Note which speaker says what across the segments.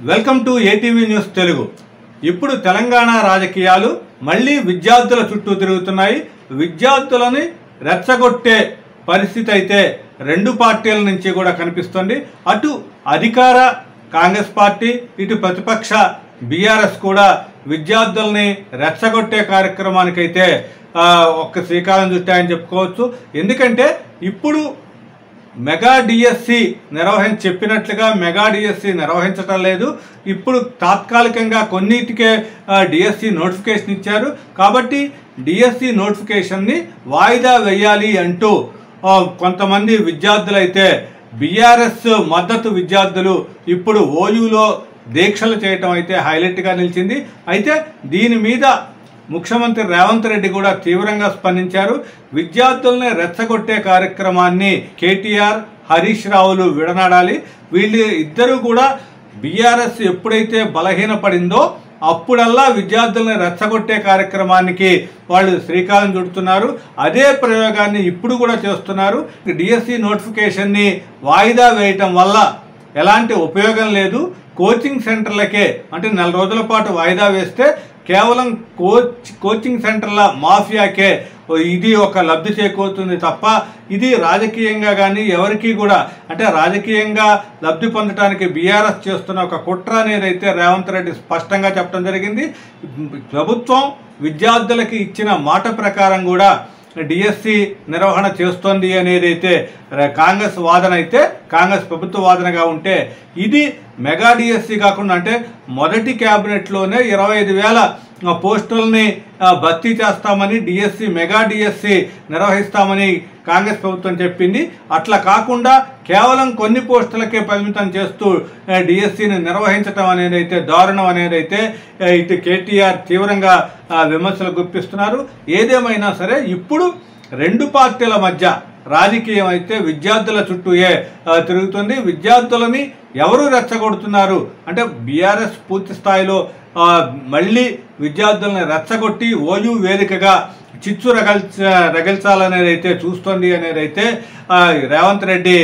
Speaker 1: Welcome to ATV news Telugu. ఇప్పుడు తెలంగాణ రాజకీయాలు మళ్ళీ విద్యార్థుల చుట్టూ తిరుగుతున్నాయి. విద్యార్థులని రెచ్చగొట్టే పరిస్థితి అయితే రెండు పార్టీల నుంచి కూడా కనిపిస్తుంది. అటు అధికార కాంగ్రెస్ పార్టీ, ఇటు ప్రతిపక్ష బీఆర్ఎస్ కూడా విద్యార్థుల్ని రెచ్చగొట్టే కార్యక్రమానికైతే ఒక్క శ్రీకారం చుట్టాయని చెప్పుకోవచ్చు. ఎందుకంటే ఇప్పుడు మెగా డిఎస్సి చెప్పినట్లుగా మెగా డిఎస్సి నిర్వహించటం లేదు. ఇప్పుడు తాత్కాలికంగా కొన్నిటికే డిఎస్సి నోటిఫికేషన్ ఇచ్చారు. కాబట్టి డిఎస్సి నోటిఫికేషన్ని వాయిదా వేయాలి అంటూ కొంతమంది విద్యార్థులు అయితే బీఆర్ఎస్ మద్దతు విద్యార్థులు ఇప్పుడు ఓయూలో దీక్షలు చేయటం అయితే హైలైట్గా నిలిచింది. అయితే దీని మీద ముఖ్యమంత్రి రేవంత్ రెడ్డి కూడా తీవ్రంగా స్పందించారు. విద్యార్థుల్ని రెచ్చగొట్టే కార్యక్రమాన్ని కేటీఆర్, హరీష్ రావులు విడనాడాలి. వీళ్ళు ఇద్దరు కూడా బీఆర్ఎస్ ఎప్పుడైతే బలహీనపడిందో అప్పుడల్లా విద్యార్థుల్ని రెచ్చగొట్టే కార్యక్రమానికి వాళ్ళు శ్రీకారం చుడుతున్నారు. అదే ప్రయోగాన్ని ఇప్పుడు కూడా చేస్తున్నారు. డిఎస్సి నోటిఫికేషన్ని వాయిదా వేయటం వల్ల ఎలాంటి ఉపయోగం లేదు. కోచింగ్ సెంటర్లకే అంటే 4 రోజుల పాటు వాయిదా వేస్తే కేవలం కోచింగ్ సెంటర్ల మాఫియాకే ఇది ఒక లబ్ధి చేకూరుతుంది తప్ప ఇది రాజకీయంగా కానీ ఎవరికి కూడా అంటే రాజకీయంగా లబ్ధి పొందడానికి బీఆర్ఎస్ చేస్తున్న ఒక కుట్ర అనేది అయితే రేవంత్ రెడ్డి స్పష్టంగా చెప్పడం జరిగింది. ప్రభుత్వం విద్యార్థులకి ఇచ్చిన మాట ప్రకారం కూడా డిఎస్సి నిర్వహణ చేస్తోంది అనేది అయితే కాంగ్రెస్ వాదన అయితే కాంగ్రెస్ ప్రభుత్వ వాదనగా ఉంటే ఇది మెగా డిఎస్సి కాకుండా అంటే మొదటి క్యాబినెట్లోనే 25,000 పోస్టుల్ని భర్తీ చేస్తామని డిఎస్సి మెగా డిఎస్సి నిర్వహిస్తామని కాంగ్రెస్ ప్రభుత్వం చెప్పింది. అట్లా కాకుండా కేవలం కొన్ని పోస్టులకే పరిమితం చేస్తూ డిఎస్సిని నిర్వహించడం అనేది అయితే దారుణం అనేది అయితే ఇటు కేటీఆర్ తీవ్రంగా విమర్శలు గుప్పిస్తున్నారు. ఏదేమైనా సరే ఇప్పుడు రెండు పార్టీల మధ్య రాజకీయం అయితే విద్యార్థుల చుట్టూయే తిరుగుతుంది. విద్యార్థులని ఎవరు రెచ్చగొడుతున్నారు అంటే బీఆర్ఎస్ పూర్తి స్థాయిలో మళ్ళీ విద్యార్థులను రెచ్చగొట్టి ఓయూ వేదికగా చిచ్చు రగిల్చాలనేది అయితే చూస్తోంది అనేది అయితే రేవంత్ రెడ్డి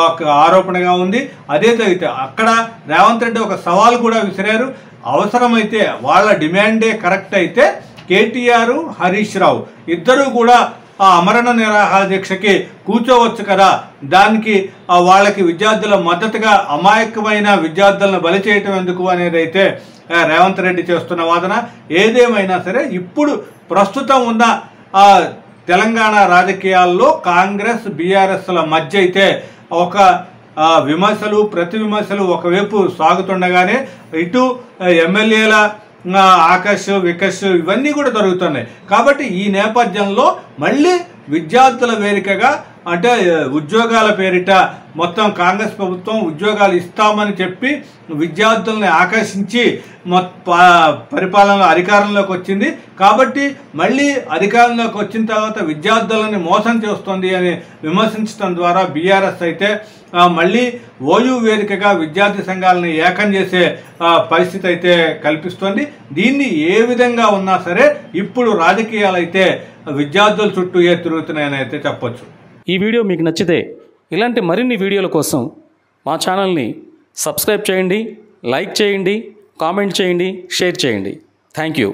Speaker 1: ఒక ఆరోపణగా ఉంది. అదేదైతే అక్కడ రేవంత్ రెడ్డి ఒక సవాల్ కూడా విసిరారు. అవసరమైతే వాళ్ళ డిమాండే కరెక్ట్ అయితే కేటీఆర్, హరీష్ రావు ఇద్దరూ కూడా ఆ అమరణ నిరాహార దీక్షకి కూర్చోవచ్చు కదా, దానికి వాళ్ళకి విద్యార్థుల మద్దతుగా అమాయకమైన విద్యార్థులను బలి చేయటం ఎందుకు అనేది అయితే రేవంత్ రెడ్డి చేస్తున్న వాదన. ఏదేమైనా సరే ఇప్పుడు ప్రస్తుతం ఉన్న తెలంగాణ రాజకీయాల్లో కాంగ్రెస్ బీఆర్ఎస్ల మధ్య అయితే ఒక విమర్శలు ప్రతి విమర్శలు ఒకవైపు సాగుతుండగానే ఇటు ఎమ్మెల్యేల ఆకాష్, వికాష్ ఇవన్నీ కూడా జరుగుతున్నాయి. కాబట్టి ఈ నేపథ్యంలో మళ్ళీ విద్యార్థుల వేదికగా అంటే ఉద్యోగాల పేరిట మొత్తం కాంగ్రెస్ ప్రభుత్వం ఉద్యోగాలు ఇస్తామని చెప్పి విద్యార్థుల్ని ఆకర్షించి పరిపాలనలో అధికారంలోకి వచ్చింది. కాబట్టి మళ్ళీ అధికారంలోకి వచ్చిన తర్వాత విద్యార్థులని మోసం చేస్తుంది అని విమర్శించడం ద్వారా బీఆర్ఎస్ అయితే మళ్ళీ ఓయూ వేదికగా విద్యార్థి సంఘాలను ఏకం చేసే పరిస్థితి అయితే కల్పిస్తుంది. దీన్ని ఏ విధంగా ఉన్నా సరే ఇప్పుడు రాజకీయాలు అయితే విద్యార్థుల చుట్టూ తిరుగుతున్నాయని అయితే చెప్పొచ్చు.
Speaker 2: ఈ వీడియో మీకు నచ్చితే ఇలాంటి మరిన్ని వీడియోల కోసం మా ఛానల్ని సబ్స్క్రైబ్ చేయండి, లైక్ చేయండి, కామెంట్ చేయండి, షేర్ చేయండి. Thank you.